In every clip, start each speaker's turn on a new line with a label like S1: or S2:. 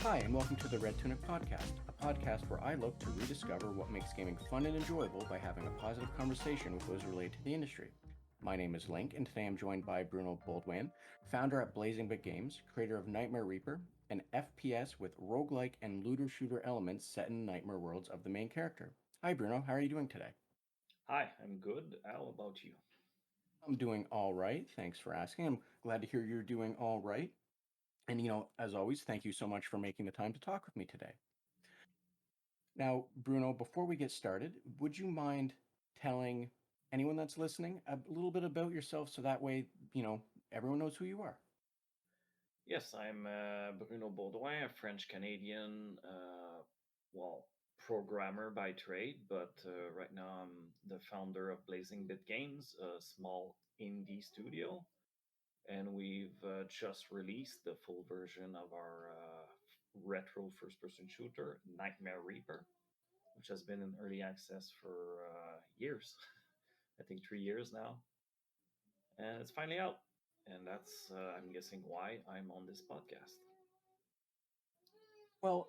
S1: Hi, and welcome to the Red Tunic Podcast, a podcast where I look to rediscover what makes gaming fun and enjoyable by having a positive conversation with those related to the industry. My name is Link, and today I'm joined by Bruno Beaudoin, founder at Blazing Big Games, creator of Nightmare Reaper, an FPS with roguelike and looter-shooter elements set in nightmare worlds of the main character. Hi, Bruno. How are you doing today?
S2: Hi, I'm good. How about you?
S1: I'm doing all right. Thanks for asking. I'm glad to hear you're doing all right. And, as always, thank you so much for making the time to talk with me today. Now, Bruno, before we get started, would you mind telling anyone that's listening a little bit about yourself so that way, everyone knows who you are?
S2: Yes, I'm Bruno Beaudoin, a French Canadian, programmer by trade, but right now I'm the founder of Blazing Bit Games, a small indie studio, and we've just released the full version of our retro first person shooter, Nightmare Reaper, which has been in early access for years. I think 3 years now. And it's finally out. And that's, I'm guessing, why I'm on this podcast.
S1: Well,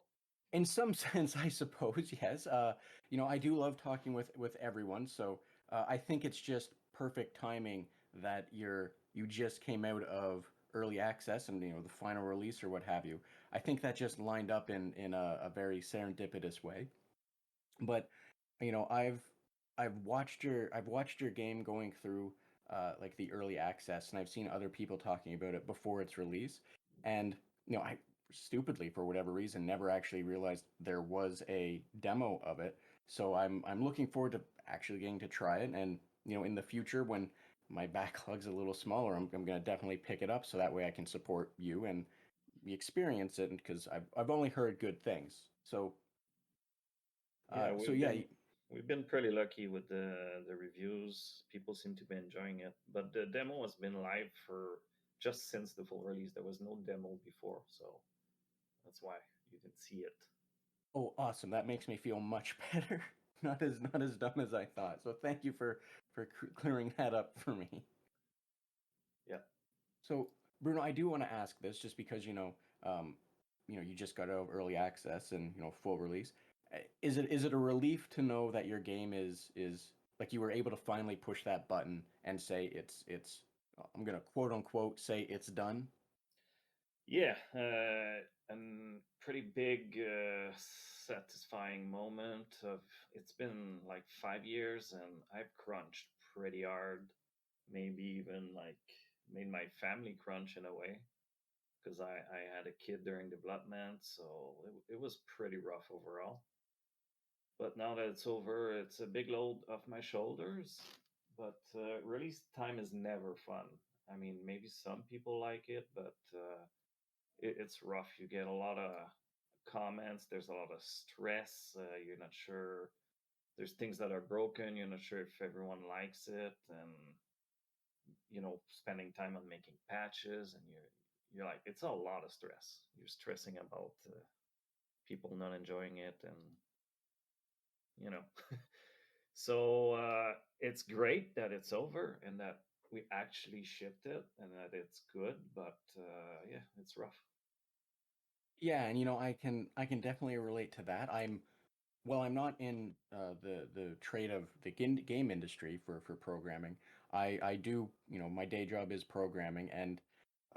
S1: in some sense, I suppose, yes. I do love talking with everyone, so I think it's just perfect timing that you just came out of early access and the final release or what have you. I think that just lined up in a very serendipitous way. But I've watched your game going through like the early access, and I've seen other people talking about it before its release. And I stupidly, for whatever reason, never actually realized there was a demo of it. So I'm looking forward to actually getting to try it. And in the future, when my backlog's a little smaller, I'm going to definitely pick it up so that way I can support you and experience it because I've only heard good things. So
S2: Yeah,
S1: so yeah.
S2: we've been pretty lucky with the reviews. People seem to be enjoying it. But the demo has been live for just since the full release. There was no demo before, so that's why you didn't see it.
S1: Oh, awesome. That makes me feel much better. Not as dumb as I thought. So thank you for clearing that up for me.
S2: Yeah.
S1: So Bruno, I do want to ask this just because you just got out of early access and full release. Is it a relief to know that your game is like you were able to finally push that button and say it's I'm gonna quote unquote say it's done?
S2: Yeah, and pretty big, satisfying moment of it's been like 5 years, and I've crunched pretty hard, maybe even like made my family crunch in a way because I had a kid during development, so it was pretty rough overall. But now that it's over, it's a big load off my shoulders. But release time is never fun. I mean, maybe some people like it, but it's rough. You get a lot of comments. There's a lot of stress. You're not sure. There's things that are broken. You're not sure if everyone likes it, and spending time on making patches, and you're like, it's a lot of stress. You're stressing about people not enjoying it, and you know. So it's great that it's over and that we actually shipped it and that it's good, but yeah, it's rough.
S1: Yeah, and I can definitely relate to that. I'm not in the trade of the game industry for programming. I do, my day job is programming, and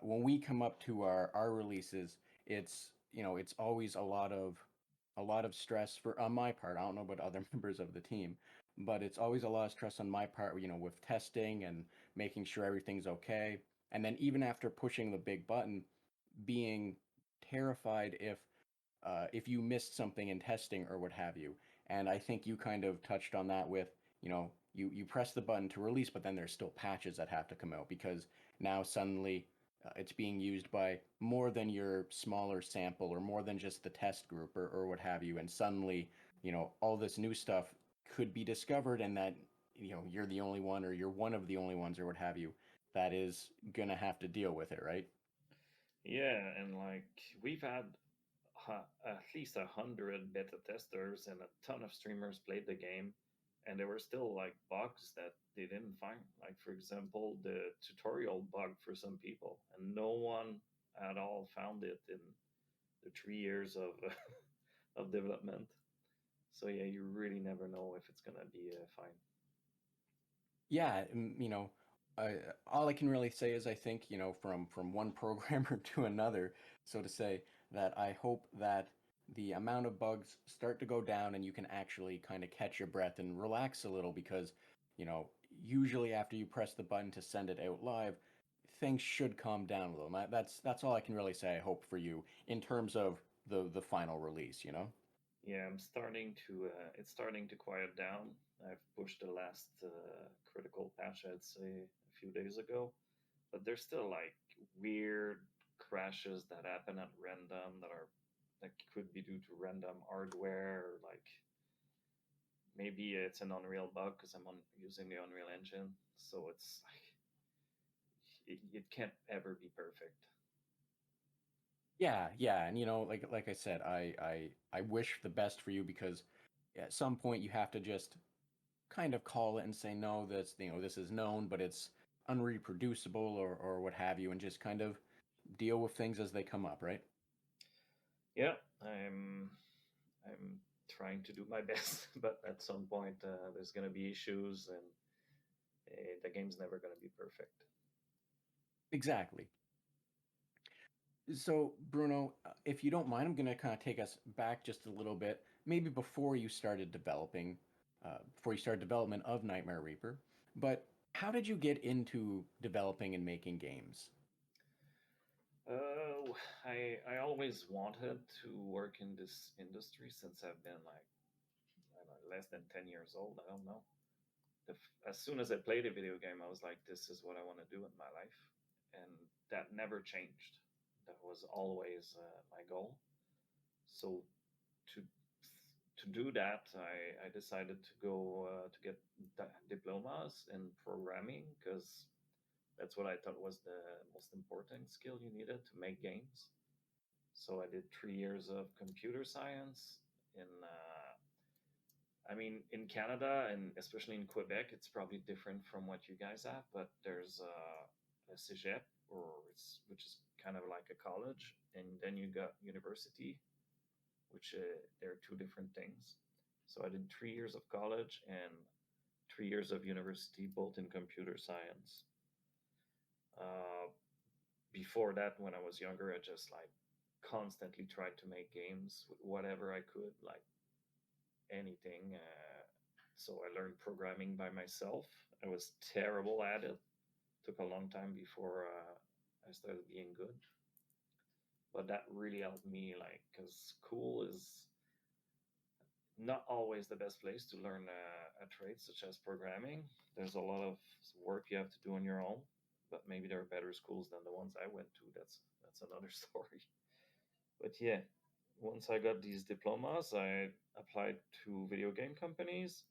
S1: when we come up to our releases, it's always a lot of stress for on my part. I don't know about other members of the team, but it's always a lot of stress on my part, with testing and making sure everything's okay. And then even after pushing the big button, being terrified if you missed something in testing or what have you. And I think you kind of touched on that with, you press the button to release, but then there's still patches that have to come out because now suddenly it's being used by more than your smaller sample or more than just the test group or what have you. And suddenly, all this new stuff could be discovered and that, you're the only one or you're one of the only ones or what have you that is going to have to deal with it, right?
S2: Yeah, and like we've had at least 100 beta testers and a ton of streamers played the game, and there were still like bugs that they didn't find. Like for example, the tutorial bug for some people, and no one at all found it in the 3 years of of development. So yeah, you really never know if it's gonna be fine.
S1: Yeah, I, all I can really say is I think, from one programmer to another, so to say, that I hope that the amount of bugs start to go down and you can actually kind of catch your breath and relax a little because, you know, usually after you press the button to send it out live, things should calm down a little. That's all I can really say I hope for you in terms of the final release, you know?
S2: Yeah, I'm starting to. It's starting to quiet down. I've pushed the last critical patch, I'd say, a few days ago, but there's still like weird crashes that happen at random that could be due to random hardware, or like maybe it's an Unreal bug because I'm using the Unreal Engine, so it's like it can't ever be perfect.
S1: Yeah, yeah, and like I said, I wish the best for you because at some point you have to just kind of call it and say no, this is known, but it's unreproducible or what have you, and just kind of deal with things as they come up, right?
S2: Yeah, I'm trying to do my best, but at some point there's gonna be issues, and the game's never gonna be perfect.
S1: Exactly. So, Bruno, if you don't mind, I'm going to kind of take us back just a little bit, maybe before you started development of Nightmare Reaper. But how did you get into developing and making games?
S2: Uh, I always wanted to work in this industry since I've been like I don't know, less than 10 years old. I don't know. As soon as I played a video game, I was like, "This is what I want to do in my life," and that never changed. That was always my goal. So to to do that, I decided to go to get diplomas in programming because that's what I thought was the most important skill you needed to make games. So I did 3 years of computer science in, I mean, in Canada and especially in Quebec, it's probably different from what you guys have, but there's a cégep, which is kind of like a college, and then you got university, which they're two different things. So I did 3 years of college and 3 years of university, both in computer science. Uh, Before that, when I was younger, I just like constantly tried to make games, whatever I could, like anything. So I learned programming by myself. I was terrible at it. Took a long time before I started being good, but that really helped me, like, because school is not always the best place to learn a trade such as programming. There's a lot of work you have to do on your own, but maybe there are better schools than the ones I went to. That's another story. But yeah, once I got these diplomas, I applied to video game companies.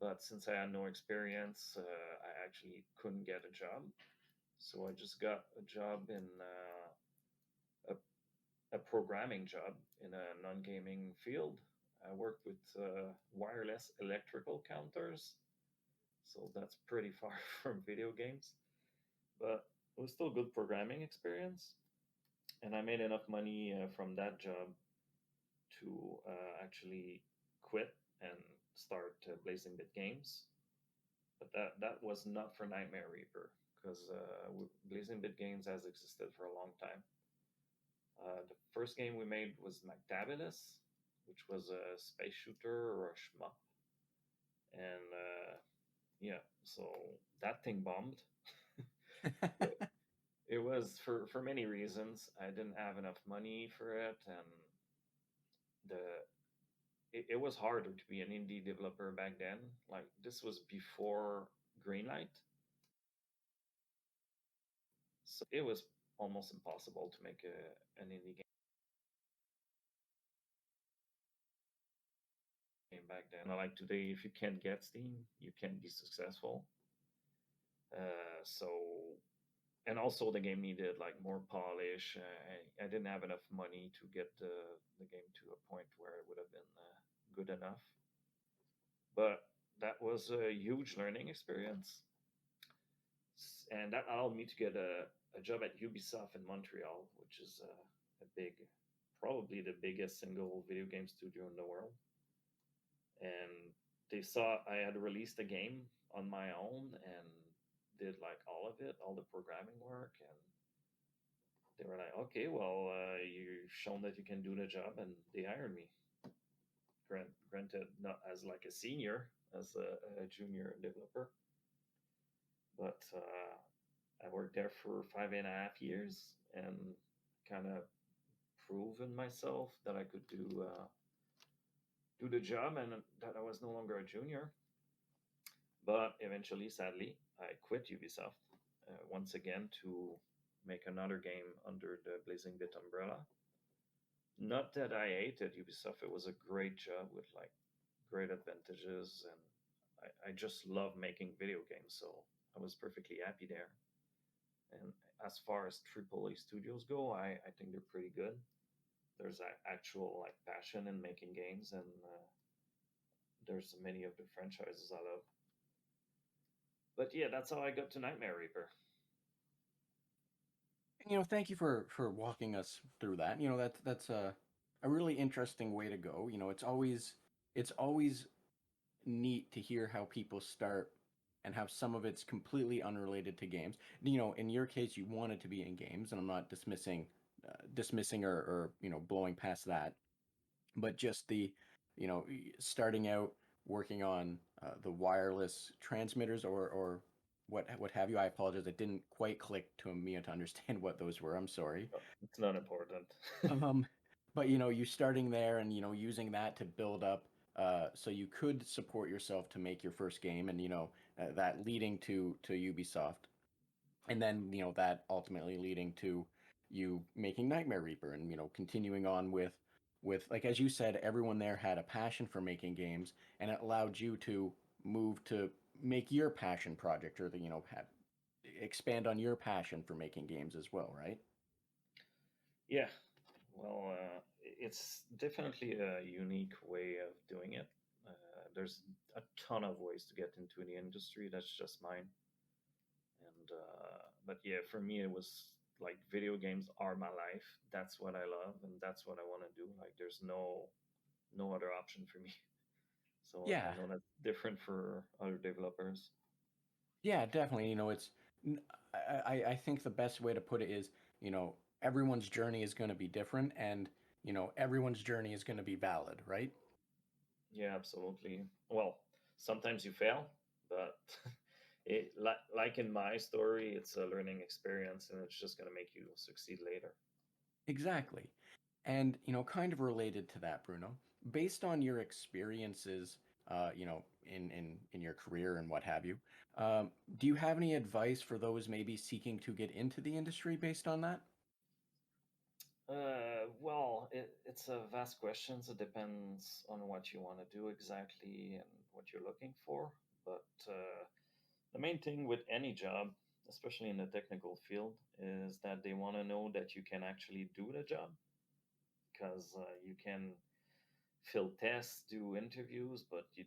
S2: But since I had no experience, I actually couldn't get a job. So I just got a job in a programming job in a non gaming field. I worked with wireless electrical counters. So that's pretty far from video games. But it was still good programming experience. And I made enough money from that job to actually quit and start Blazing Bit Games. But that was not for Nightmare Reaper because Blazing Bit Games has existed for a long time. The first game we made was Mactabulous, which was a space shooter or a shmup, and yeah, so that thing bombed. But it was for many reasons. I didn't have enough money for it, and the it was harder to be an indie developer back then. Like this was before Greenlight, so it was almost impossible to make an indie game back then. Like today, if you can't get Steam, you can't be successful. So, and also the game needed like more polish. I didn't have enough money to get the game to a point where it would have been good enough. But that was a huge learning experience, and that allowed me to get a job at Ubisoft in Montreal, which is a big, probably the biggest single video game studio in the world, and they saw I had released a game on my own and did like all of it, all the programming work, and they were like, "Okay, well, you've shown that you can do the job," and they hired me. Granted, not as like a senior, as a junior developer, but I worked there for 5.5 years and kind of proven myself that I could do the job and that I was no longer a junior. But eventually, sadly, I quit Ubisoft once again to make another game under the Blazing Bit umbrella. Not that I hated Ubisoft; it was a great job with like great advantages, and I just love making video games, so I was perfectly happy there. And as far as AAA studios go, I think they're pretty good. There's actual like passion in making games, and there's many of the franchises I love. But yeah, that's how I got to Nightmare Reaper.
S1: Thank you for walking us through that. That's a really interesting way to go. It's always neat to hear how people start and how some of it's completely unrelated to games. In your case, you wanted to be in games, and I'm not dismissing or blowing past that, but just starting out working on the wireless transmitters or what have you. I apologize, it didn't quite click to me to understand what those were. I'm sorry.
S2: Oh, it's not important.
S1: Um, but you starting there and using that to build up, so you could support yourself to make your first game, and that leading to Ubisoft, and then that ultimately leading to you making Nightmare Reaper, and continuing on with like, as you said, everyone there had a passion for making games, and it allowed you to move to make your passion project, or expand on your passion for making games as well, right?
S2: Yeah, well, it's definitely a unique way of doing it. There's a ton of ways to get into the industry. That's just mine. And but yeah, for me, it was like video games are my life. That's what I love, and that's what I want to do. Like, there's no other option for me. So I
S1: Yeah,
S2: know that's different for other developers.
S1: yeah, definitely. N- I think the best way to put it is, everyone's journey is going to be different, and everyone's journey is going to be valid, right?
S2: Yeah, absolutely. Well, sometimes you fail, but like in my story, it's a learning experience, and it's just gonna make you succeed later.
S1: Exactly. And, kind of related to that, Bruno, based on your experiences, in your career and what have you, do you have any advice for those maybe seeking to get into the industry based on that?
S2: Well, it's a vast question. So it depends on what you want to do exactly and what you're looking for. But the main thing with any job, especially in the technical field, is that they want to know that you can actually do the job, because you can fill tests, do interviews, but you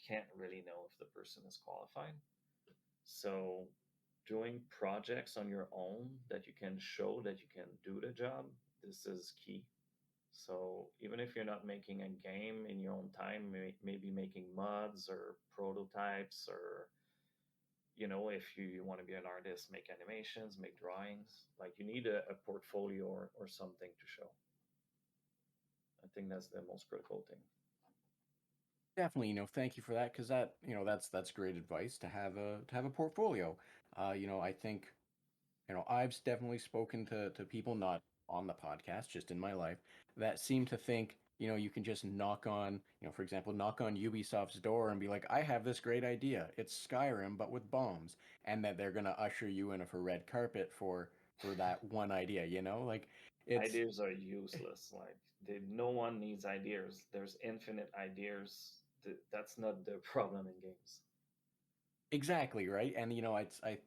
S2: can't really know if the person is qualified. So doing projects on your own that you can show that you can do the job, this is key. So even if you're not making a game in your own time, maybe making mods or prototypes, or if you want to be an artist, make animations, make drawings, like you need a portfolio or something to show. I think that's the most critical thing.
S1: Definitely, thank you for that, because that's great advice to have a portfolio. I think I've definitely spoken to people, not on the podcast, just in my life, that seem to think, you can just for example, knock on Ubisoft's door and be like, I have this great idea. It's Skyrim, but with bombs. And that they're gonna usher you in for red carpet for that one idea, like it's
S2: Ideas are useless. Like, no one needs ideas. There's infinite ideas. That's not the problem in games.
S1: exactly right. And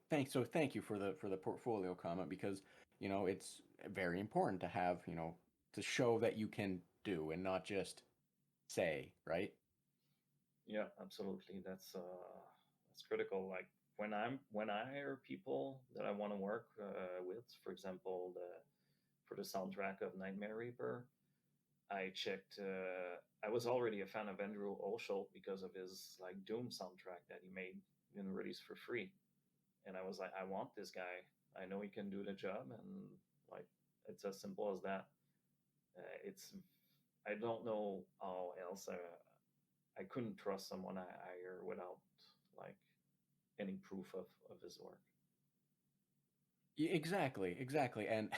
S1: thank you for the portfolio comment, because it's very important to have, to show that you can do and not just say, right?
S2: Yeah, absolutely. That's critical. Like, when I hire people that I want to work with, for example, the for the soundtrack of Nightmare Reaper. I checked. I was already a fan of Andrew Oshel because of his like Doom soundtrack that he made and released for free. And I was like, I want this guy. I know he can do the job, and like it's as simple as that. It's I don't know how else I couldn't trust someone I hire without like any proof of his work.
S1: Exactly, exactly. And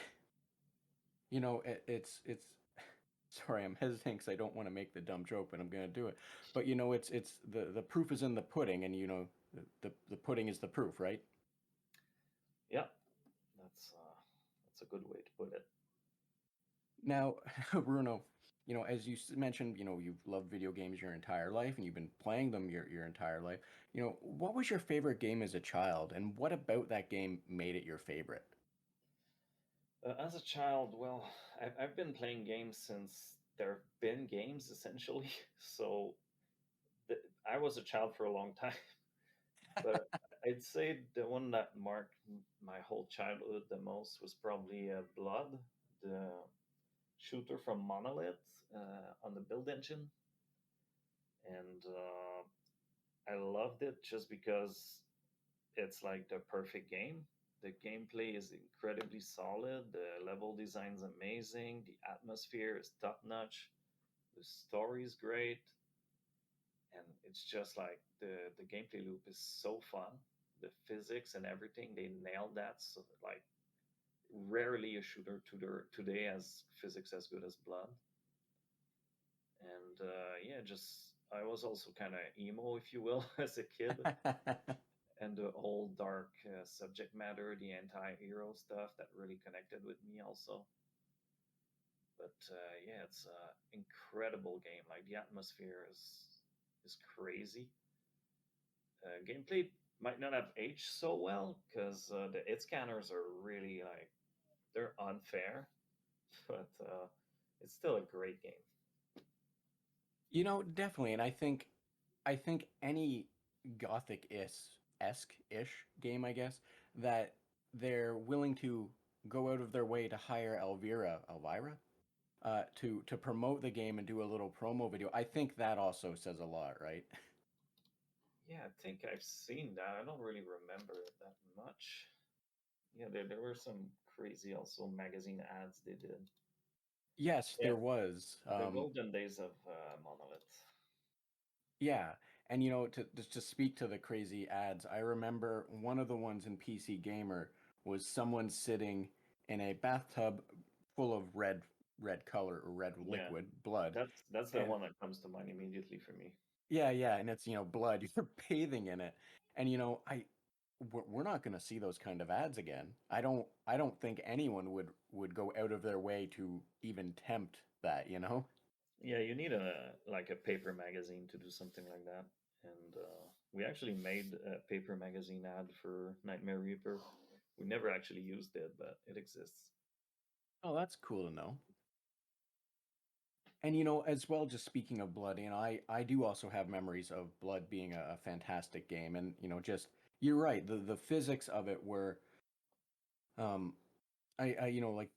S1: it's sorry, I'm hesitating because I don't want to make the dumb joke, but I'm going to do it. But it's the proof is in the pudding, and the pudding is the proof, right?
S2: Yeah, that's a good way to put it.
S1: Now, Bruno, as you mentioned, you've loved video games your entire life, and you've been playing them your entire life. What was your favorite game as a child, and what about that game made it your favorite?
S2: As a child, well, I've been playing games since there have been games essentially. So I was a child for a long time, but I'd say the one that marked my whole childhood the most was probably Blood, the shooter from Monolith on the build engine, and I loved it just because it's like the perfect game. The gameplay is incredibly solid. The level design is amazing. The atmosphere is top notch. The story is great, and it's just like the gameplay loop is so fun. The physics and everything they nailed that. So like rarely a shooter today has physics as good as Blood. And yeah, just I was also kind of emo, if you will, as a kid. And the whole dark subject matter, the anti-hero stuff that really connected with me also. But yeah, it's an incredible game. Like the atmosphere is crazy. Gameplay might not have aged so well because the hit scanners are really like they're unfair, but it's still a great game.
S1: Definitely, and I think any gothic esque ish game, I guess, that they're willing to go out of their way to hire Elvira, to promote the game and do a little promo video. I think that also says a lot, right?
S2: Yeah, I think I've seen that. I don't really remember it that much. Yeah, there were some crazy also magazine ads they did.
S1: Yes,
S2: Yeah,
S1: there was.
S2: the golden days of Monolith.
S1: Yeah, and to just to speak to the crazy ads, I remember one of the ones in PC Gamer was someone sitting in a bathtub full of red color or red
S2: Yeah,
S1: liquid blood,
S2: that's the
S1: and
S2: one that comes to mind immediately for me.
S1: yeah, yeah, and it's blood. You're bathing in it, and we're not going to see those kind of ads again. I don't think anyone would go out of their way to even tempt that.
S2: Yeah, you need a like a paper magazine to do something like that. And we actually made a paper magazine ad for Nightmare Reaper. We never actually used it, but it exists.
S1: Oh, that's cool to know. And as well, just speaking of blood, I do also have memories of Blood being a fantastic game, and just you're right, the physics of it were, um, I like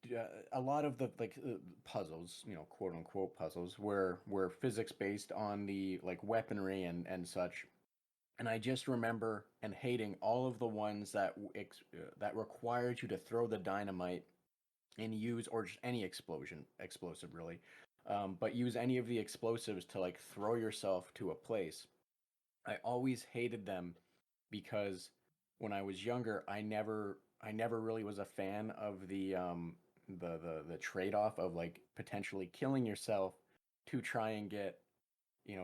S1: a lot of the like puzzles, quote unquote puzzles, were physics based on the like weaponry and such, and I just remember and hating all of the ones that required you to throw the dynamite and use or just any explosive really, but use any of the explosives to like throw yourself to a place. I always hated them because when I was younger, I never really was a fan of the trade-off of like potentially killing yourself to try and get,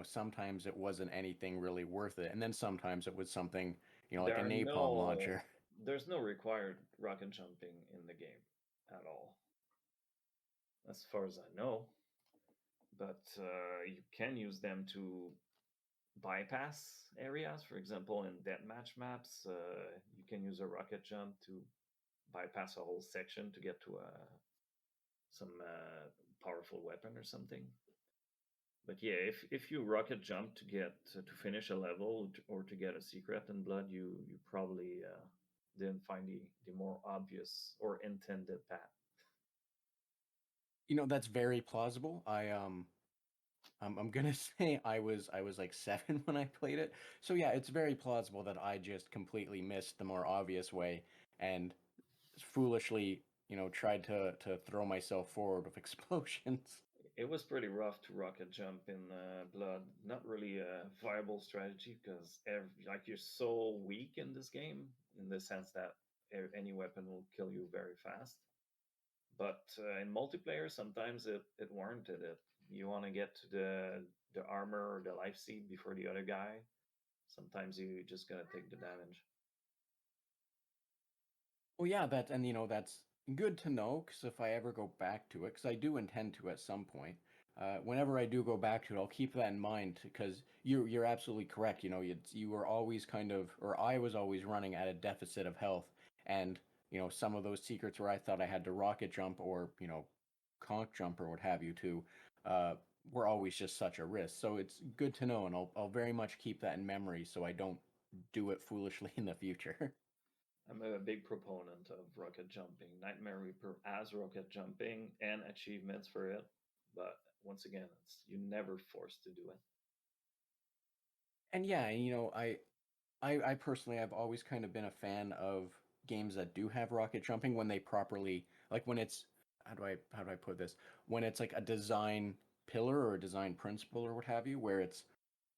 S1: sometimes it wasn't anything really worth it, and then sometimes it was something, like
S2: There
S1: a
S2: are
S1: napalm launcher.
S2: there's no required rocket jumping in the game at all, as far as I know. But you can use them to bypass areas. For example, in deathmatch maps, you can use a rocket jump to bypass a whole section to get to some powerful weapon or something. But yeah, if you rocket jump to get to finish a level or to get a secret in Blood, you probably didn't find the more obvious or intended path.
S1: That's very plausible. I'm gonna say I was like 7 when I played it. So yeah, it's very plausible that I just completely missed the more obvious way and foolishly, tried to throw myself forward with explosions.
S2: It was pretty rough to rocket jump in Blood. Not really a viable strategy because like you're so weak in this game in the sense that any weapon will kill you very fast. But in multiplayer, sometimes it warranted it. You want to get to the armor or the life seed before the other guy. Sometimes you just gotta take the damage.
S1: Well, yeah, that's good to know because if I ever go back to it, because I do intend to at some point, whenever I do go back to it, I'll keep that in mind because you're absolutely correct. You were always kind of, or I was always running at a deficit of health, and some of those secrets where I thought I had to rocket jump or conch jump or what have you to, uh, were always just such a risk. So it's good to know, and I'll very much keep that in memory so I don't do it foolishly in the future.
S2: I'm a big proponent of rocket jumping. Nightmare Reaper has rocket jumping and achievements for it, but once again, it's you never forced to do it.
S1: And yeah, I personally I've always kind of been a fan of games that do have rocket jumping when they properly like when it's how do I put this? When it's like a design pillar or a design principle or what have you, where it's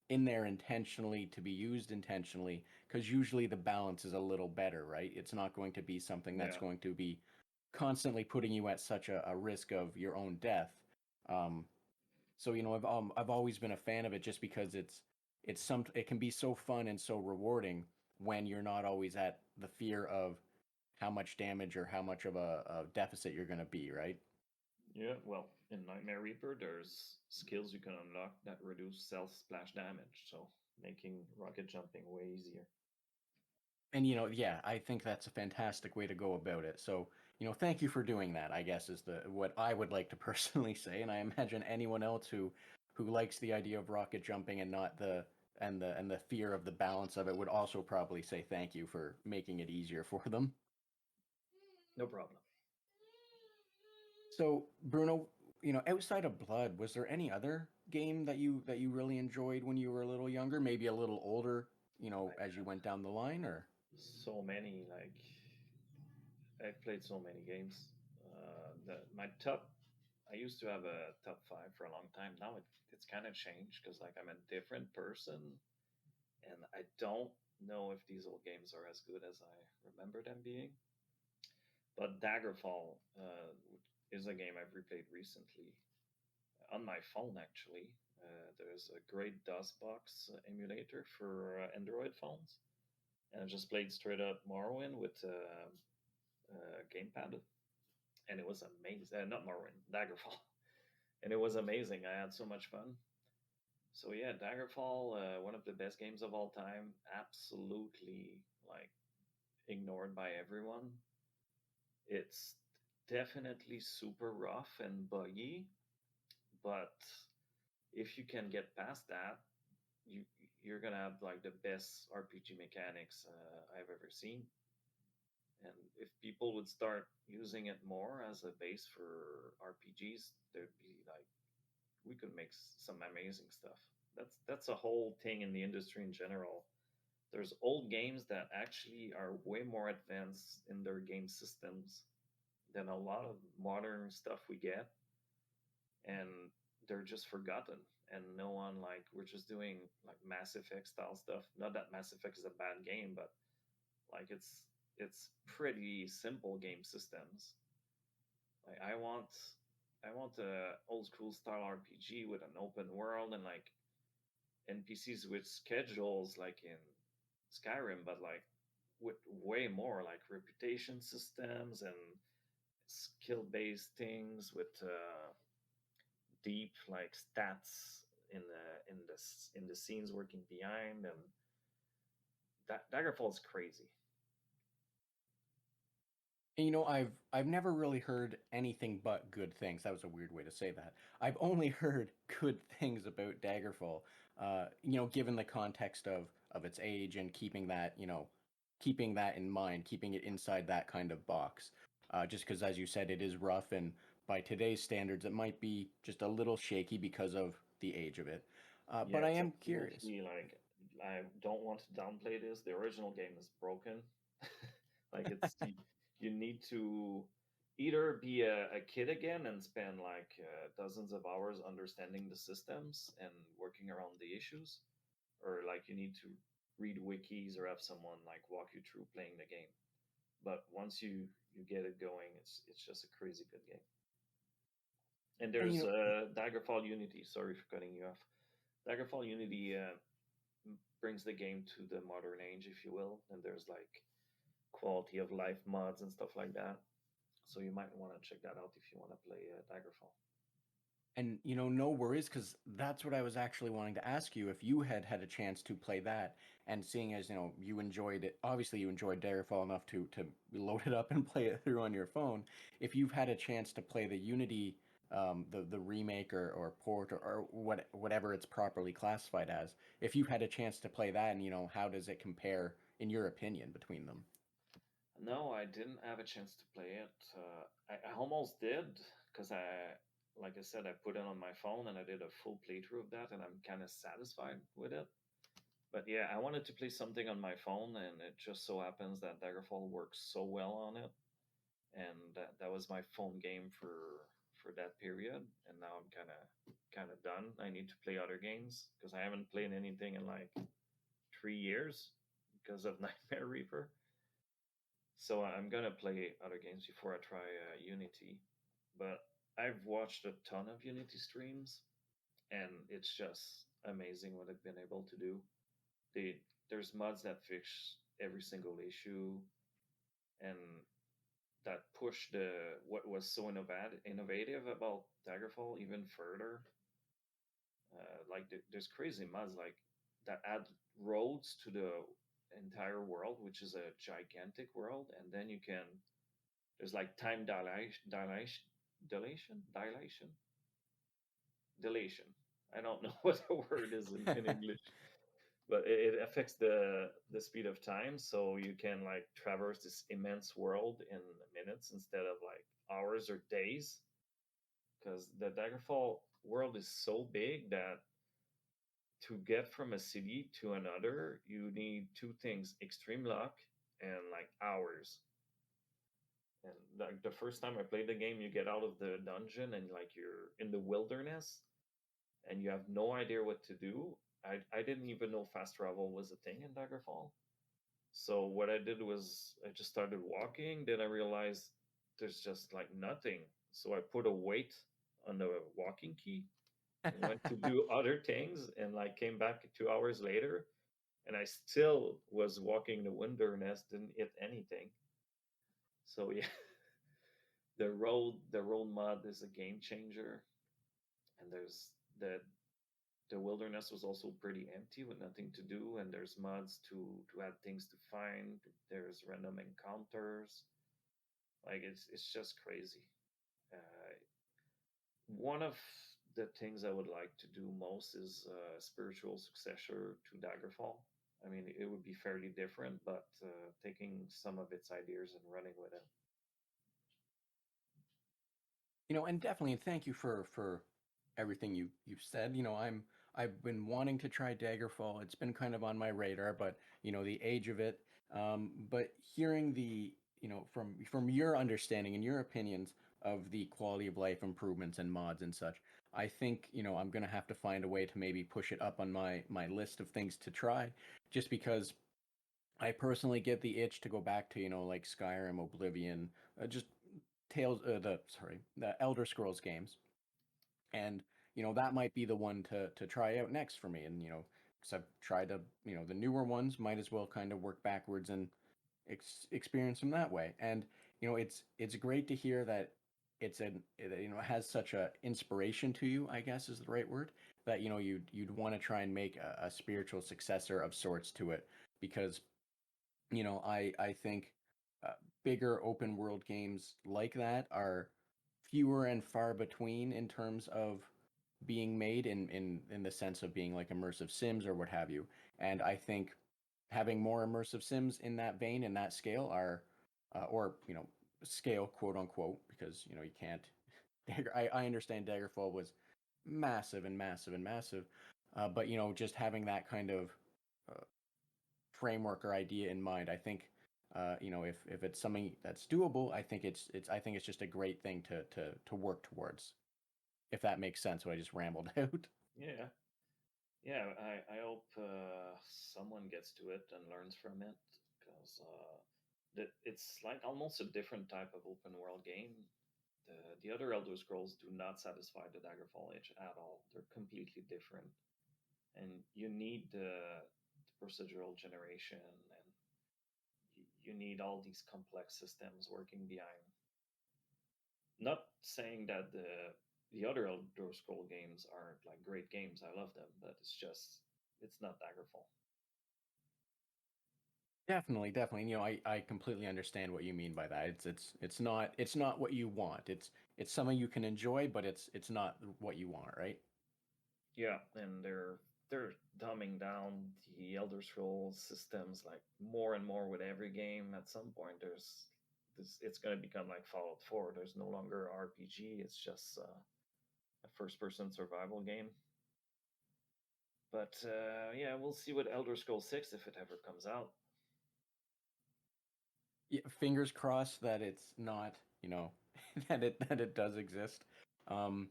S1: in there intentionally to be used intentionally, because usually the balance is a little better, right? It's not going to be something that's
S2: Yeah,
S1: going to be constantly putting you at such a risk of your own death. Um, so I've always been a fan of it just because it can be so fun and so rewarding when you're not always at the fear of how much damage or how much of a deficit you're going to be, right?
S2: yeah. Well, in Nightmare Reaper, there's skills you can unlock that reduce self splash damage, so making rocket jumping way easier.
S1: And yeah, I think that's a fantastic way to go about it. So, thank you for doing that, I guess is the what I would like to personally say, and I imagine anyone else who likes the idea of rocket jumping and not the fear of the balance of it would also probably say thank you for making it easier for them.
S2: No problem.
S1: So, Bruno, outside of Blood, was there any other game that you really enjoyed when you were a little younger, maybe a little older, as you went down the line, or?
S2: So many, like I've played so many games. My top, I used to have a top five for a long time. Now it's kind of changed because like I'm a different person, and I don't know if these old games are as good as I remember them being. But Daggerfall is a game I've replayed recently on my phone. Actually, there's a great DOSBox emulator for Android phones, and I just played straight up Morrowind with gamepad, and it was amazing. Not Morrowind, Daggerfall, and it was amazing. I had so much fun. So yeah, Daggerfall, one of the best games of all time. Absolutely like ignored by everyone. It's definitely super rough and buggy, but if you can get past that, you you're gonna have like the best RPG mechanics I've ever seen. And if people would start using it more as a base for RPGs, there'd be like we could make some amazing stuff. That's a whole thing in the industry in general. There's old games that actually are way more advanced in their game systems than a lot of modern stuff we get, and they're just forgotten. And no one like we're just doing like Mass Effect style stuff. Not that Mass Effect is a bad game, but like it's pretty simple game systems. Like I want a old school style RPG with an open world and like NPCs with schedules like in Skyrim, but like with way more like reputation systems and skill based things with deep like stats in the scenes working behind, and that Daggerfall is crazy.
S1: And, I've never really heard anything but good things. That was a weird way to say that. I've only heard good things about Daggerfall. Given the context of its age and keeping that in mind, keeping it inside that kind of box. Just because, as you said, it is rough and by today's standards, it might be just a little shaky because of the age of it.
S2: Yeah,
S1: But I
S2: it's
S1: am curious.
S2: absolutely like I don't want to downplay this. The original game is broken. Like you need to either be a kid again and spend like dozens of hours understanding the systems and working around the issues, or like you need to read wikis or have someone like walk you through playing the game. But once you get it going, it's just a crazy good game. And
S1: And
S2: there's Daggerfall Unity. Sorry for cutting you off. Daggerfall Unity brings the game to the modern age, if you will. And there's like quality of life mods and stuff like that. So you might want to check that out if you want to play Daggerfall.
S1: no worries, because that's what I was actually wanting to ask you, if you had had a chance to play that, and seeing as you enjoyed it, obviously you enjoyed Daggerfall enough to load it up and play it through on your phone. If you've had a chance to play the Unity, the remake or port, or whatever it's properly classified as, if you've had a chance to play that, and how does it compare in your opinion between them?
S2: No, I didn't have a chance to play it. I almost did because like I said, I put it on my phone and I did a full playthrough of that, and I'm kind of satisfied with it. But yeah, I wanted to play something on my phone, and it just so happens that Daggerfall works so well on it, and that was my phone game for that period. And now I'm kind of done. I need to play other games because I haven't played anything in like 3 years because of Nightmare Reaper. So I'm gonna play other games before I try Unity. But I've watched a ton of Unity streams, and it's just amazing what they've been able to do. They There's mods that fix every single issue, and that push what was so innovative about Daggerfall even further. Like there's crazy mods like that add roads to the entire world, which is a gigantic world, and then you can there's like time dilation. I don't know what the word is in English, but it affects the speed of time, so you can like traverse this immense world in minutes instead of like hours or days. Because the Daggerfall world is so big that to get from a city to another, you need two things: extreme luck and like hours. And like the first time I played the game, you get out of the dungeon and like you're in the wilderness and you have no idea what to do. I didn't even know fast travel was a thing in Daggerfall. So what I did was I just started walking. Then I realized there's just like nothing. So I put a weight on the walking key and went to do other things and like came back 2 hours later and I still was walking the wilderness, didn't hit anything. So yeah, the road mod is a game changer. And there's the wilderness was also pretty empty with nothing to do, and there's mods to add things to find. There's random encounters. Like it's just crazy. Uh, One of the things I would like to do most is a spiritual successor to Daggerfall. I mean, it would be fairly different, but taking some of its ideas and running with it.
S1: And definitely, and thank you for everything you've said. I've been wanting to try Daggerfall. It's been kind of on my radar, but the age of it. But hearing the from your understanding and your opinions of the quality of life improvements and mods and such, I think I'm gonna have to find a way to maybe push it up on my list of things to try, just because I personally get the itch to go back to like Skyrim, Oblivion, just Tales, the Elder Scrolls games, and that might be the one to try out next for me. And because I've tried the newer ones, might as well kind of work backwards and experience them that way. And it's great to hear that it has such a inspiration to you, I guess is the right word, that you'd want to try and make a spiritual successor of sorts to it, because I think uh, bigger open world games like that are fewer and far between in terms of being made in the sense of being like immersive sims or what have you. And I think having more immersive sims in that vein and that scale are or scale, quote unquote, because you can't I understand Daggerfall was massive and massive and massive, but just having that kind of uh, framework or idea in mind, I think if it's something that's doable, I think it's just a great thing to work towards. If that makes sense, what I just rambled out.
S2: Yeah, yeah. I hope someone gets to it and learns from it because that it's like almost a different type of open world game. The other Elder Scrolls do not satisfy the Daggerfall Age at all. They're completely different, and you need the procedural generation, and you need all these complex systems working behind. Not saying that the other Elder Scroll games aren't like great games. I love them, but it's not Daggerfall.
S1: Definitely, definitely. I completely understand what you mean by that. It's not what you want. It's something you can enjoy, but it's not what you want, right?
S2: Yeah, and they're dumbing down the Elder Scrolls systems like more and more with every game. At some point, there's this. It's going to become like Fallout 4. There's no longer RPG. It's just a first-person survival game. But yeah, we'll see with Elder Scrolls 6 if it ever comes out.
S1: Yeah, fingers crossed that it's not, that it does exist. Um,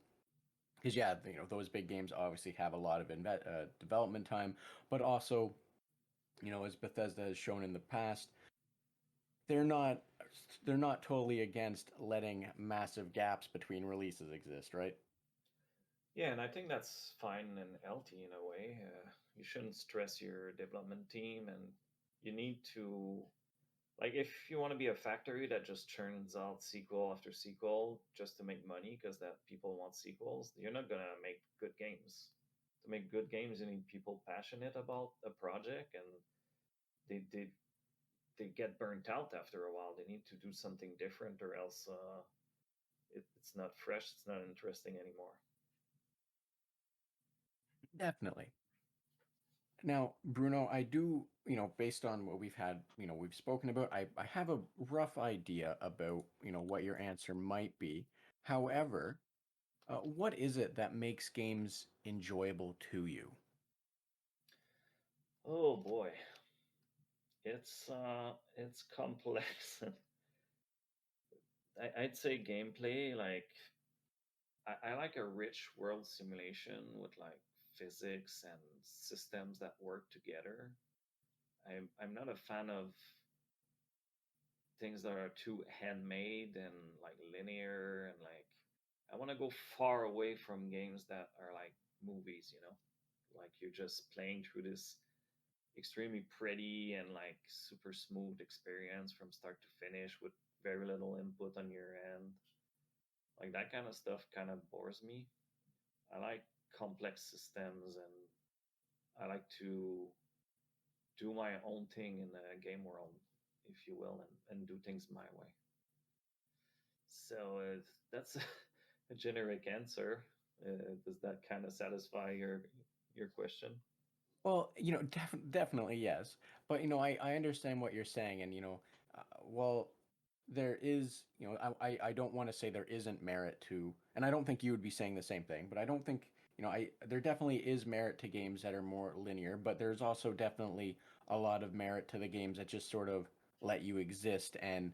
S1: because yeah, those big games obviously have a lot of development time, but also, as Bethesda has shown in the past, they're not they're not totally against letting massive gaps between releases exist, right?
S2: Yeah, and I think that's fine and healthy in a way. You shouldn't stress your development team, and you need to like if you want to be a factory that just churns out sequel after sequel just to make money because that people want sequels, you're not gonna make good games. To make good games, you need people passionate about a project, and they they they get burnt out after a while. They need to do something different, or else it's not fresh. It's not interesting anymore.
S1: Definitely. Now, Bruno, I do, based on what we've spoken about, I have a rough idea about, what your answer might be. However, what is it that makes games enjoyable to you?
S2: Oh boy, it's complex. I'd say gameplay. Like I like a rich world simulation with like physics and systems that work together. I'm not a fan of things that are too handmade and like linear and like I want to go far away from games that are like movies, like you're just playing through this extremely pretty and like super smooth experience from start to finish with very little input on your end. Like that kind of stuff kind of bores me. I like complex systems and I like to do my own thing in the game world, if you will, and do things my way. So that's a generic answer. Does that kind of satisfy your question?
S1: Well, definitely yes. But, I understand what you're saying. And, well, there is, I don't want to say there isn't merit to, and I don't think you would be saying the same thing, but I don't think, there definitely is merit to games that are more linear, but there's also definitely a lot of merit to the games that just sort of let you exist and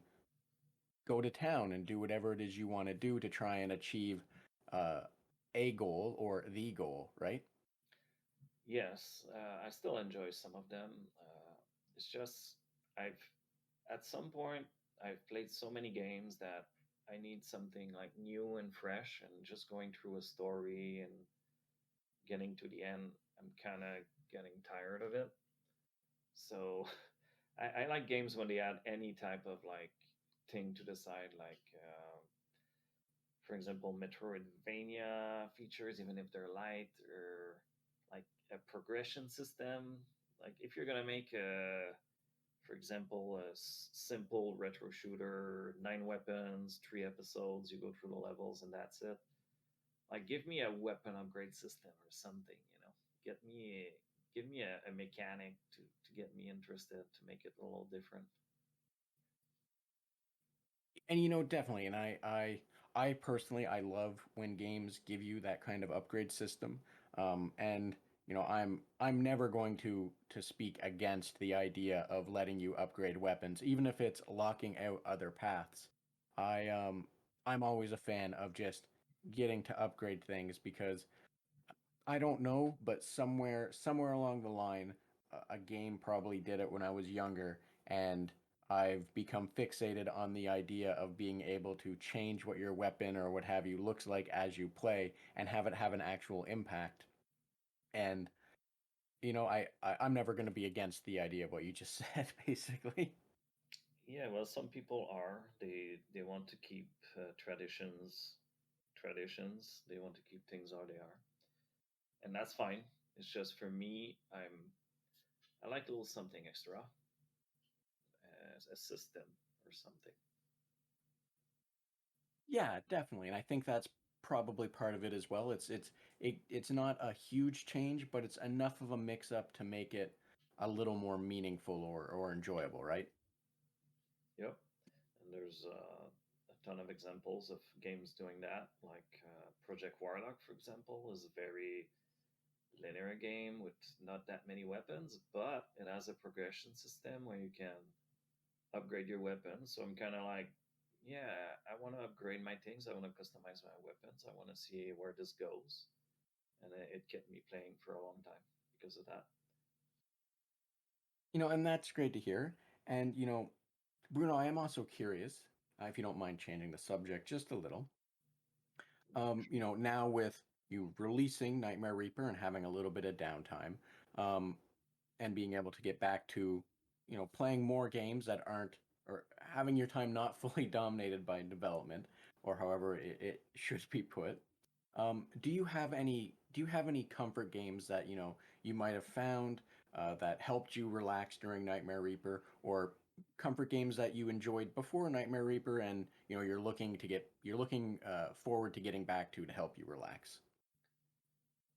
S1: go to town and do whatever it is you want to do to try and achieve uh, a goal or the goal, right?
S2: Yes, I still enjoy some of them. It's just I've at some point I've played so many games that I need something like new and fresh, and just going through a story and getting to the end, I'm kind of getting tired of it. So I like games when they add any type of like thing to the side, like for example, Metroidvania features, even if they're light, or like a progression system. Like if you're gonna make for example, a simple retro shooter, 9 weapons, 3 episodes, you go through the levels and that's it. Like give me a weapon upgrade system or something, Get me give me a mechanic to get me interested to make it a little different.
S1: And definitely, and I I personally I love when games give you that kind of upgrade system. And I'm never going to speak against the idea of letting you upgrade weapons, even if it's locking out other paths. I I'm always a fan of just getting to upgrade things because I don't know, but somewhere along the line, a game probably did it when I was younger, and I've become fixated on the idea of being able to change what your weapon or what have you looks like as you play and have it have an actual impact. And I'm never going to be against the idea of what you just said, basically.
S2: Yeah, well, some people are. They want to keep traditions. They want to keep things how they are, and that's fine. It's just for me, I like a little something extra, as a system or something.
S1: Yeah, definitely. And I think that's probably part of it as well. It's not a huge change, but it's enough of a mix up to make it a little more meaningful or enjoyable, right?
S2: Yep. And there's a ton of examples of games doing that. Like Project Warlock, for example, is a very linear game with not that many weapons, but it has a progression system where you can upgrade your weapons. So I'm kind of like, yeah, I want to upgrade my things. I want to customize my weapons. I want to see where this goes. And it kept me playing for a long time because of that.
S1: And that's great to hear. And Bruno, I am also curious, if you don't mind changing the subject just a little. Now with you releasing Nightmare Reaper and having a little bit of downtime, um, and being able to get back to, playing more games that aren't, or having your time not fully dominated by development, or however it should be put. Do you have any comfort games that you might have found that helped you relax during Nightmare Reaper, or comfort games that you enjoyed before Nightmare Reaper, and you're looking forward to getting back to help you relax?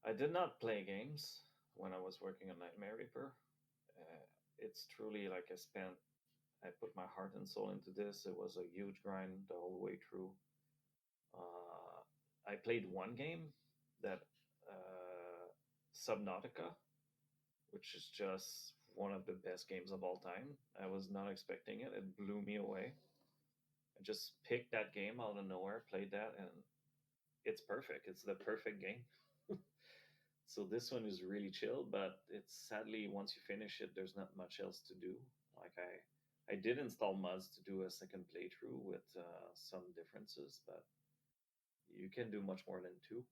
S2: I did not play games when I was working on Nightmare Reaper. It's truly like I put my heart and soul into this. It was a huge grind the whole way through. I played one game that Subnautica, which is just one of the best games of all time. I was not expecting it. It blew me away. I just picked that game out of nowhere, played that, and it's perfect. It's the perfect game. So this one is really chill, but it's sadly once you finish it, there's not much else to do. Like I did install mods to do a second playthrough with some differences, but you can do much more than two.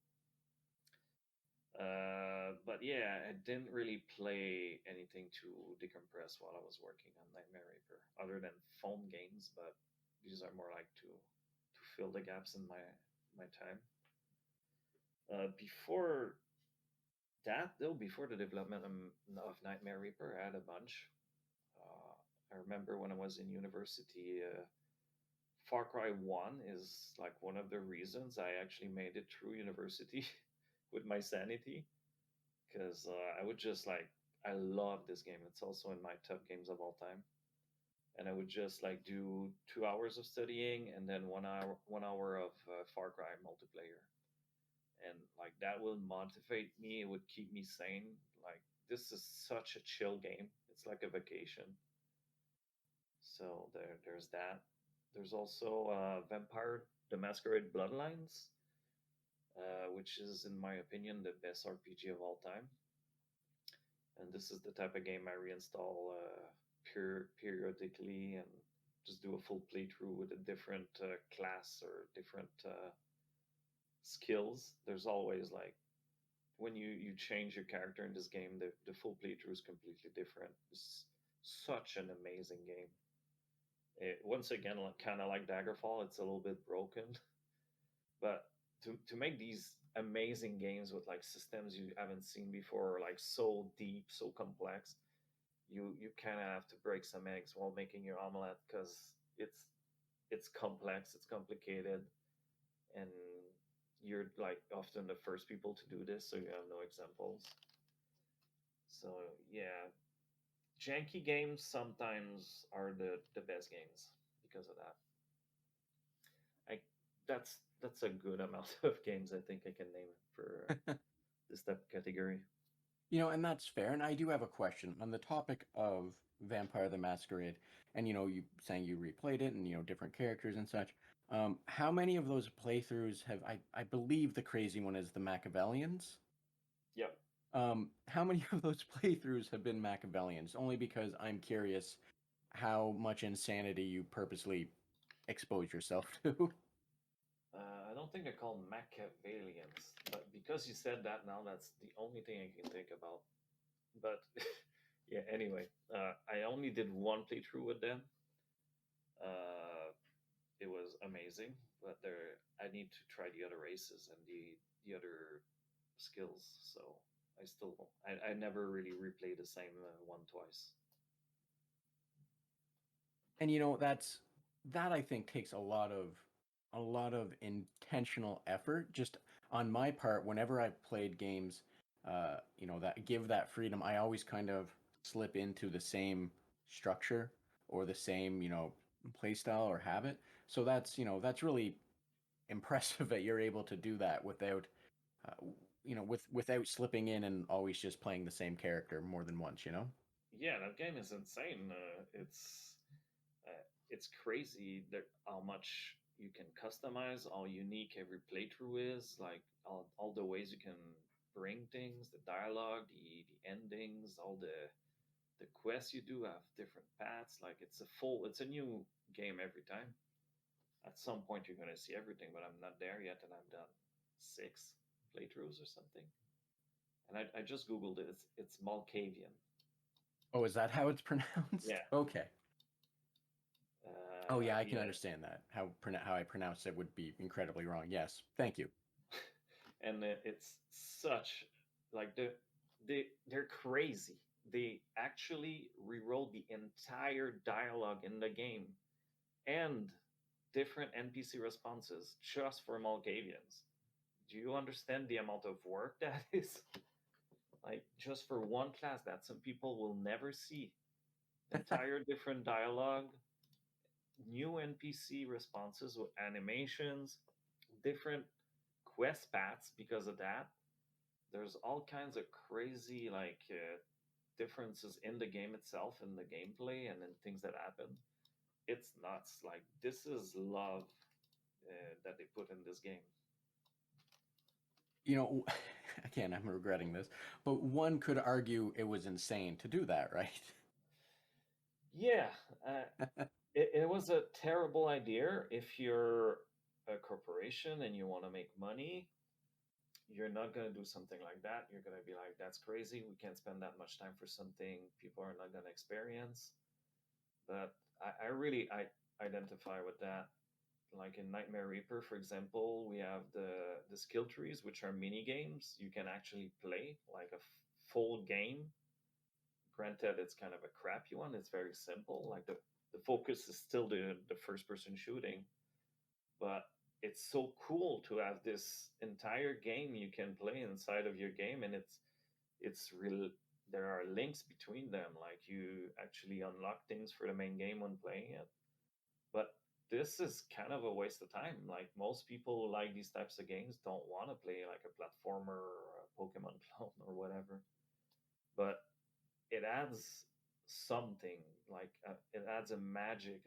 S2: But yeah, I didn't really play anything to decompress while I was working on Nightmare Reaper, other than phone games. But these are more like to fill the gaps in my time. Before that, though, before the development of Nightmare Reaper, I had a bunch. I remember when I was in university, Far Cry 1 is like one of the reasons I actually made it through university with my sanity. Because I would just like, I love this game. It's also in my top games of all time. And I would just like do 2 hours of studying and then 1 hour of Far Cry multiplayer. And like that will motivate me. It would keep me sane. Like this is such a chill game. It's like a vacation. So there's that. There's also Vampire the Masquerade Bloodlines, which is, in my opinion, the best RPG of all time. And this is the type of game I reinstall periodically and just do a full playthrough with a different class or different skills. There's always like when you change your character in this game, the full playthrough is completely different. It's such an amazing game. Once again, like, kind of like Daggerfall, it's a little bit broken, but to make these amazing games with like systems you haven't seen before, like so deep, so complex, you kind of have to break some eggs while making your omelet because it's complex, it's complicated, and you're like often the first people to do this, so you have no examples. So yeah, janky games sometimes are the best games because of that. I that's that's a good amount of games I think I can name for this type of category.
S1: And that's fair. And I do have a question on the topic of Vampire the Masquerade, and you saying you replayed it, and different characters and such. How many of those playthroughs have I believe the crazy one is the Machiavellians?
S2: Yep.
S1: How many of those playthroughs have been Machiavellians? Only because I'm curious how much insanity you purposely expose yourself to.
S2: I don't think they're called Machiavellians, but because you said that now, that's the only thing I can think about. But yeah, anyway, I only did one playthrough with them. Uh, it was amazing, but I need to try the other races and the other skills. So I never really replayed the same one twice.
S1: And that I think takes a lot of intentional effort just on my part whenever I've played games that give that freedom. I always kind of slip into the same structure or the same play style or habit. So that's really impressive that you're able to do that uh, without slipping in and always just playing the same character more than once.
S2: Yeah, that game is insane. It's crazy that how much you can customize, how unique every playthrough is, like all the ways you can bring things, the dialogue, the endings, all the quests you do have different paths. Like it's a new game every time. At some point you're gonna see everything, but I'm not there yet, and I've done 6 playthroughs or something. And I just googled it. It's Malkavian.
S1: Oh, is that how it's pronounced?
S2: Yeah.
S1: Okay. Oh yeah, I can
S2: Yeah.
S1: understand that. How I pronounce it would be incredibly wrong. Yes, thank you.
S2: And it's such like they're crazy. They actually rewrote the entire dialogue in the game and different NPC responses just for Malkavians. Do you understand the amount of work that is? Like just for one class that some people will never see. Entire different dialogue, new NPC responses with animations, different quest paths because of that. There's all kinds of crazy differences in the game itself, in the gameplay, and in things that happen. It's nuts. Like this is love that they put in this game.
S1: You know, again, I'm regretting this, but one could argue it was insane to do that, right?
S2: Yeah, uh, it was a terrible idea if you're a corporation and you want to make money. You're not going to do something like that. You're going to be like, that's crazy. We can't spend that much time for something people are not going to experience. But I really identify with that. Like in Nightmare Reaper, for example, we have the skill trees, which are mini games you can actually play like a full game. Granted, it's kind of a crappy one. It's very simple. Like the focus is still the first person shooting, but it's so cool to have this entire game you can play inside of your game, and it's real. There are links between them, like you actually unlock things for the main game when playing it. But this is kind of a waste of time. Like most people who like these types of games don't want to play like a platformer or a Pokemon clone or whatever. But it adds something it adds a magic.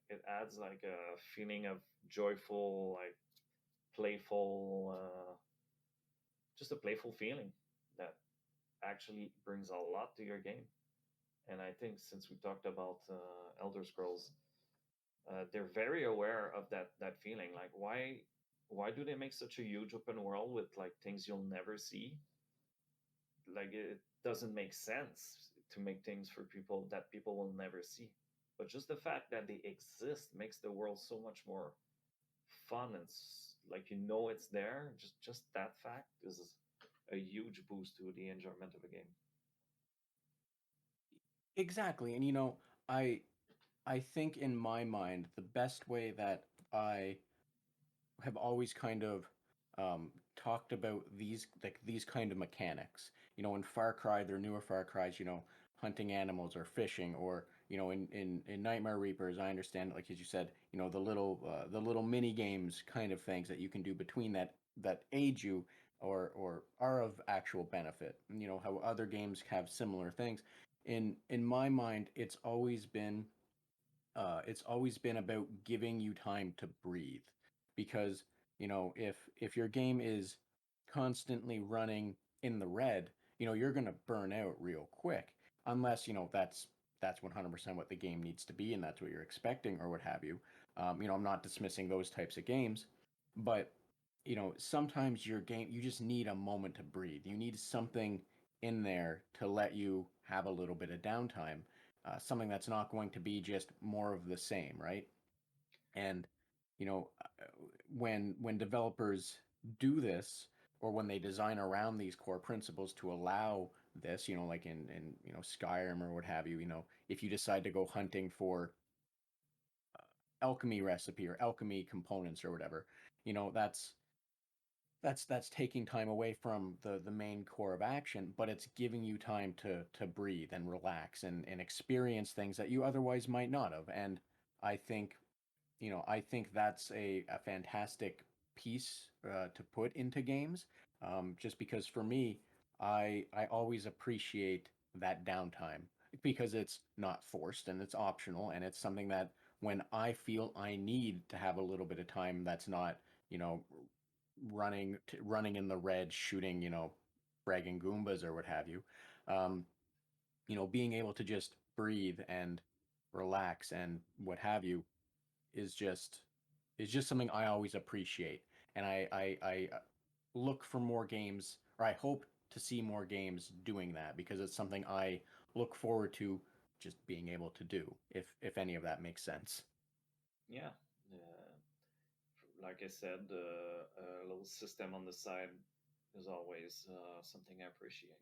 S2: It adds like a feeling of joyful, like playful, just a playful feeling that actually brings a lot to your game. And I think since we talked about Elder Scrolls, they're very aware of that feeling. Like why do they make such a huge open world with like things you'll never see? Like it doesn't make sense to make things for people that people will never see. But just the fact that they exist makes the world so much more fun and like it's there. Just that fact is a huge boost to the enjoyment of a game.
S1: Exactly. And I think in my mind the best way that I have always kind of talked about these kind of mechanics. In Far Cry, their newer Far Cries, hunting animals or fishing, or in Nightmare Reapers, I understand, like as you said, the little mini games kind of things that you can do between that aid you or are of actual benefit. And, how other games have similar things. In my mind, it's always been about giving you time to breathe, because if your game is constantly running in the red, you're going to burn out real quick, unless that's 100% what the game needs to be and that's what you're expecting or what have you. I'm not dismissing those types of games, but sometimes your game, you just need a moment to breathe. You need something in there to let you have a little bit of downtime, something that's not going to be just more of the same, right? And you know, when developers do this, or when they design around these core principles to allow this, like in Skyrim or what have you, if you decide to go hunting for alchemy recipe or alchemy components or whatever, you know, that's that's taking time away from the main core of action, but it's giving you time to breathe and relax and experience things that you otherwise might not have. And I think I think that's a fantastic piece to put into games. Just because for me, I always appreciate that downtime, because it's not forced and it's optional, and it's something that when I feel I need to have a little bit of time, that's not you know running in the red, shooting fragging goombas or what have you. Um, Being able to just breathe and relax and what have you is just something I always appreciate, and I look for more games, or I hope to see more games doing that, because it's something I look forward to just being able to do, if any of that makes sense.
S2: Yeah. Like I said, a little system on the side is always something I appreciate.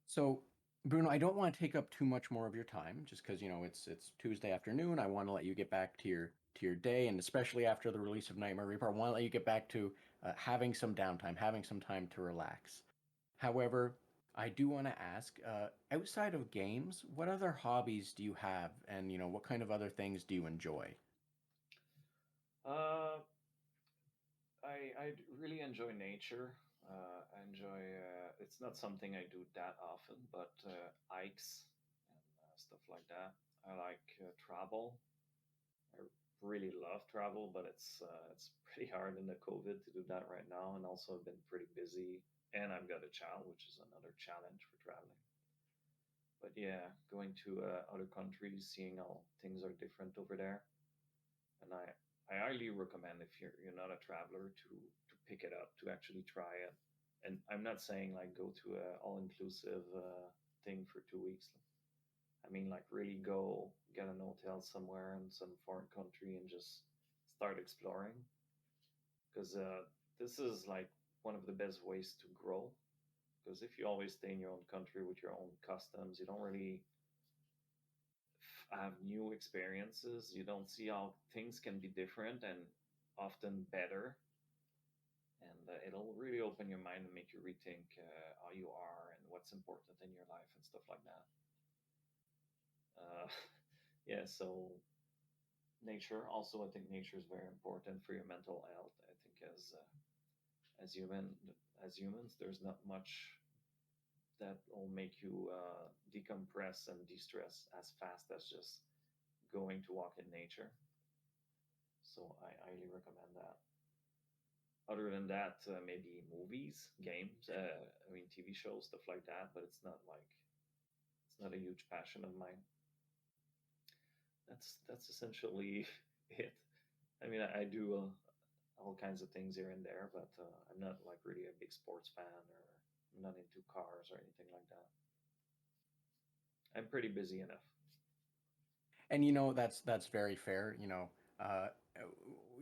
S1: So, Bruno, I don't want to take up too much more of your time, just because it's Tuesday afternoon. I want to let you get back to your day, and especially after the release of Nightmare Reaper, I want to let you get back to having some downtime, having some time to relax. However, I do want to ask, outside of games, what other hobbies do you have, and what kind of other things do you enjoy?
S2: Uh, I really enjoy nature. I enjoy. It's not something I do that often, but hikes and stuff like that. I like travel. I really love travel, but it's pretty hard in the COVID to do that right now, and also I've been pretty busy, and I've got a child, which is another challenge for traveling. But yeah, going to other countries, seeing how things are different over there, and I highly recommend, if you're not a traveler, to pick it up, to actually try it. And I'm not saying like go to a all inclusive thing for 2 weeks. I mean, like really go get an hotel somewhere in some foreign country and just start exploring, because this is like one of the best ways to grow. Because if you always stay in your own country with your own customs, you don't really have new experiences. You don't see how things can be different and often better. And it'll really open your mind and make you rethink how you are and what's important in your life and stuff like that. Uh, yeah, so nature also, I think nature is very important for your mental health. I think as human as humans, there's not much that will make you decompress and de-stress as fast as just going to walk in nature. So I highly recommend that. Other than that, maybe movies, games, I mean TV shows, stuff like that. But it's not a huge passion of mine. That's essentially it. I mean, I do all kinds of things here and there, but I'm not like really a big sports fan, or I'm not into cars or anything like that. I'm pretty busy enough.
S1: And that's very fair. Uh,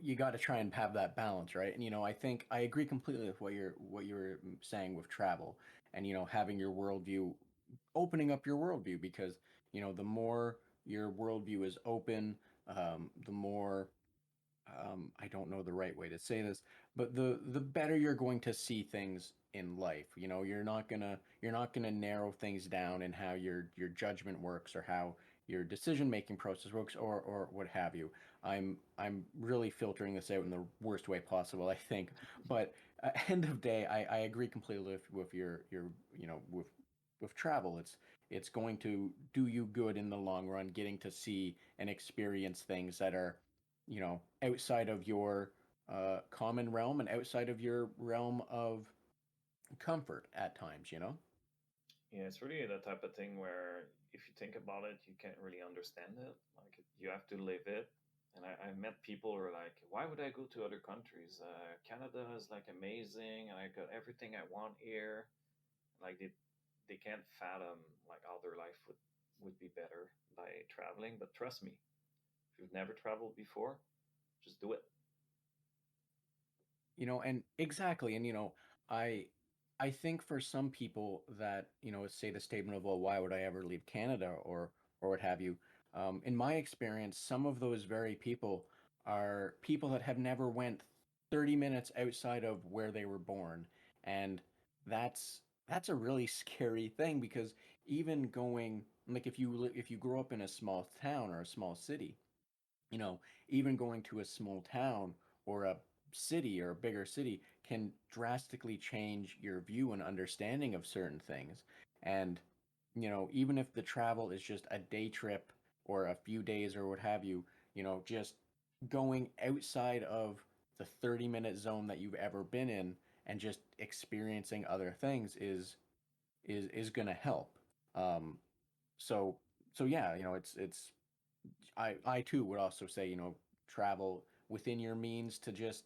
S1: you got to try and have that balance, right? And I think I agree completely with what you're saying with travel, and having your worldview, opening up your worldview, because the more your worldview is open, the more I don't know the right way to say this, but the better you're going to see things in life. You know, you're not gonna narrow things down in how your judgment works or how your decision making process works or what have you. I'm really filtering this out in the worst way possible, I think. But end of day, I agree completely with your you know with travel. It's going to do you good in the long run, getting to see and experience things that are outside of your common realm and outside of your realm of comfort at times.
S2: Yeah, it's really the type of thing where if you think about it, you can't really understand it. Like you have to live it. And I met people who are like, why would I go to other countries? Canada is like amazing, and I got everything I want here. Like they can't fathom like how their life would be better by traveling. But trust me, if you've never traveled before, just do it.
S1: And exactly, and I I think for some people that say the statement of, well, why would I ever leave Canada or what have you. In my experience, some of those very people are people that have never went 30 minutes outside of where they were born, and that's a really scary thing because even going like if you grow up in a small town or a small city, you know, even going to a small town or a city or a bigger city can drastically change your view and understanding of certain things. And, even if the travel is just a day trip or a few days or what have you, just going outside of the 30-minute zone that you've ever been in and just experiencing other things is going to help. Um, so so yeah, it's I too would also say, travel within your means to just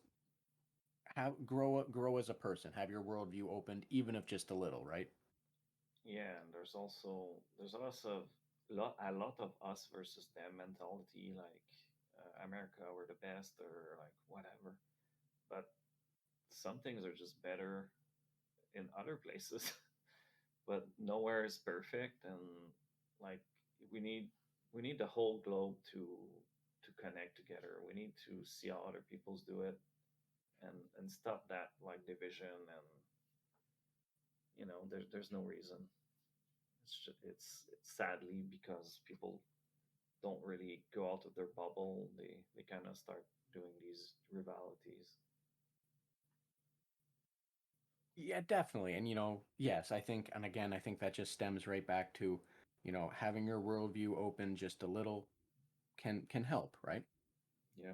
S1: have grow as a person, have your worldview opened, even if just a little, right?
S2: Yeah, and there's also a lot of us versus them mentality. Like America, we're the best, or like whatever. But some things are just better in other places. But nowhere is perfect, and like we need we need the whole globe to connect together. We need to see how other people's do it, and stop that like division. And there's no reason. It's sadly because people don't really go out of their bubble. They kind of start doing these rivalities.
S1: Yeah, definitely. And yes, I think, and again, I think that just stems right back to, having your worldview open just a little can help, right?
S2: Yeah.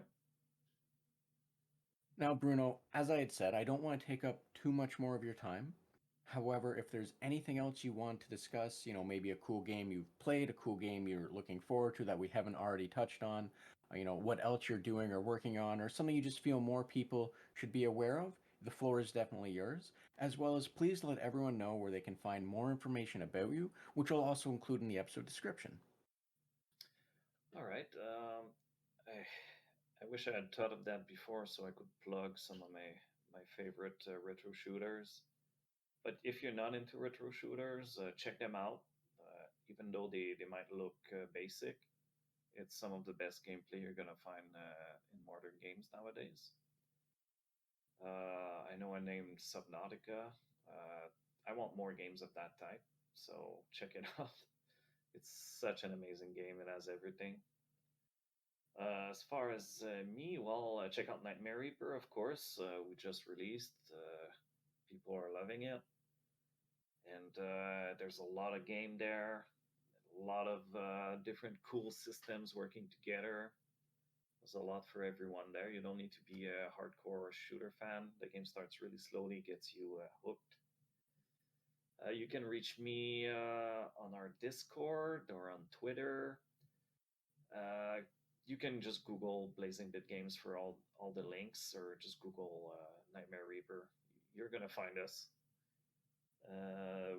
S1: Now, Bruno, as I had said, I don't want to take up too much more of your time. However, if there's anything else you want to discuss, maybe a cool game you've played, a cool game you're looking forward to that we haven't already touched on, what else you're doing or working on, or something you just feel more people should be aware of, the floor is definitely yours. As well as please let everyone know where they can find more information about you, which will also include in the episode description.
S2: All right. I wish I had thought of that before, so I could plug some of my favorite retro shooters. But if you're not into retro shooters, check them out. Even though they might look basic, it's some of the best gameplay you're gonna find in modern games nowadays. I know I named Subnautica. I want more games of that type, so check it out. It's such an amazing game. It has everything. As far as me, well, check out Nightmare Reaper, of course. We just released. People are loving it, and there's a lot of game there. A lot of different cool systems working together. There's a lot for everyone there. You don't need to be a hardcore shooter fan. The game starts really slowly, gets you hooked. You can reach me on our Discord or on Twitter. Uh, you can just Google Blazing Bit Games for all the links, or just Google Nightmare Reaper. You're gonna find us.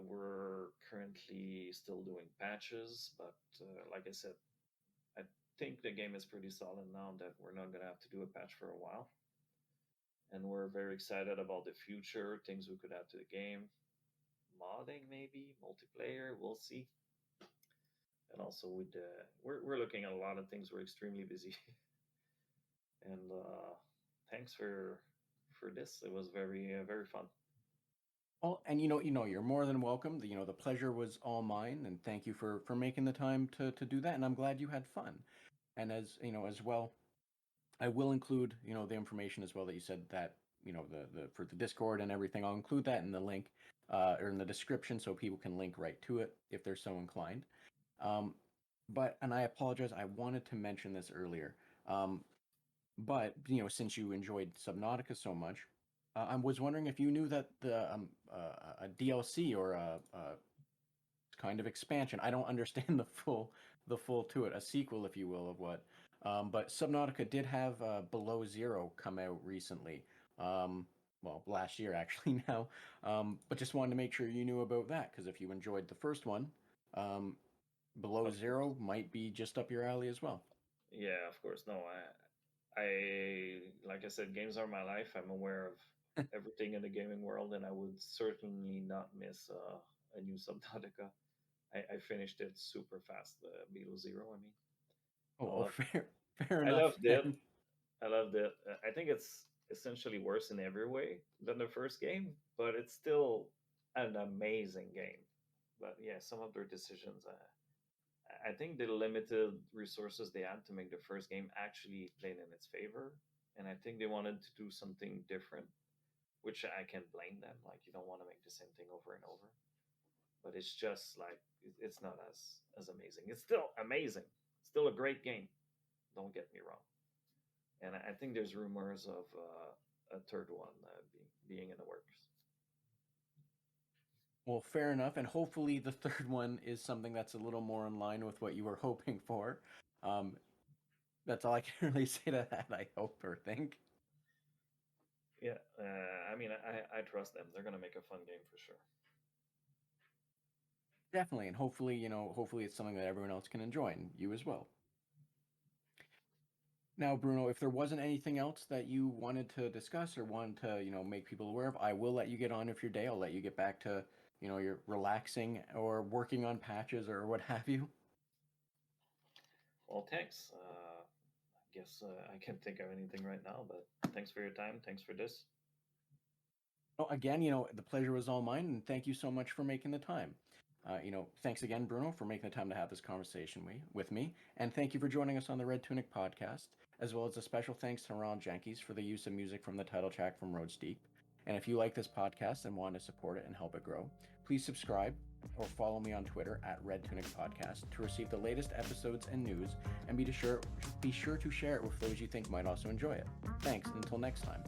S2: We're currently still doing patches, but like I said, I think the game is pretty solid now that we're not gonna have to do a patch for a while. And we're very excited about the future, things we could add to the game, modding maybe, multiplayer, we'll see. And also with we're looking at a lot of things. We're extremely busy. And thanks for this. It was very fun.
S1: Well, and you're more than welcome. The pleasure was all mine, and thank you for making the time to do that. And I'm glad you had fun. And as well, I will include the information as well that you said that the for the Discord and everything. I'll include that in the link or in the description so people can link right to it if they're so inclined. Um, and I apologize. I wanted to mention this earlier. Um, but since you enjoyed Subnautica so much, I was wondering if you knew that a DLC or a kind of expansion. I don't understand the full to it, a sequel, if you will, of what. But Subnautica did have Below Zero come out recently. Well, last year actually now. But just wanted to make sure you knew about that because if you enjoyed the first one, um, Below
S2: Of course.
S1: Zero might be just up your alley as well.
S2: Yeah, of course. No, I like I said, games are my life. I'm aware of everything in the gaming world, and I would certainly not miss a new Subnautica. I finished it super fast. Below Zero. I mean,
S1: Oh,
S2: I
S1: oh,
S2: love.
S1: fair
S2: I
S1: enough
S2: loved it.
S1: then.
S2: I loved it. I think it's essentially worse in every way than the first game, but it's still an amazing game. But yeah, some of their decisions, I think the limited resources they had to make the first game actually played in its favor, and I think they wanted to do something different, which I can't blame them. Like you don't want to make the same thing over and over, but it's just like it's not as amazing. It's still amazing. It's still a great game. Don't get me wrong. And I think there's rumors of a third one being in the works.
S1: Well, fair enough, and hopefully the third one is something that's a little more in line with what you were hoping for. Um, that's all I can really say to that. I hope or think.
S2: Yeah, I mean, I trust them. They're gonna make a fun game for sure.
S1: Definitely, and hopefully it's something that everyone else can enjoy, and you as well. Now, Bruno, if there wasn't anything else that you wanted to discuss or wanted to, make people aware of, I will let you get on with your day. I'll let you get back to, your relaxing or working on patches or what have you.
S2: Well, thanks. I guess I can't think of anything right now, but thanks for your time. Thanks for this.
S1: Well, again, the pleasure was all mine, and thank you so much for making the time. Thanks again, Bruno, for making the time to have this conversation with me, and thank you for joining us on the Red Tunic podcast, as well as a special thanks to Ron Jenkins for the use of music from the title track from Road Steep. And if you like this podcast and want to support it and help it grow, please subscribe or follow me on Twitter at Red Tunic Podcast to receive the latest episodes and news, and be sure to share it with those you think might also enjoy it. Thanks, and until next time.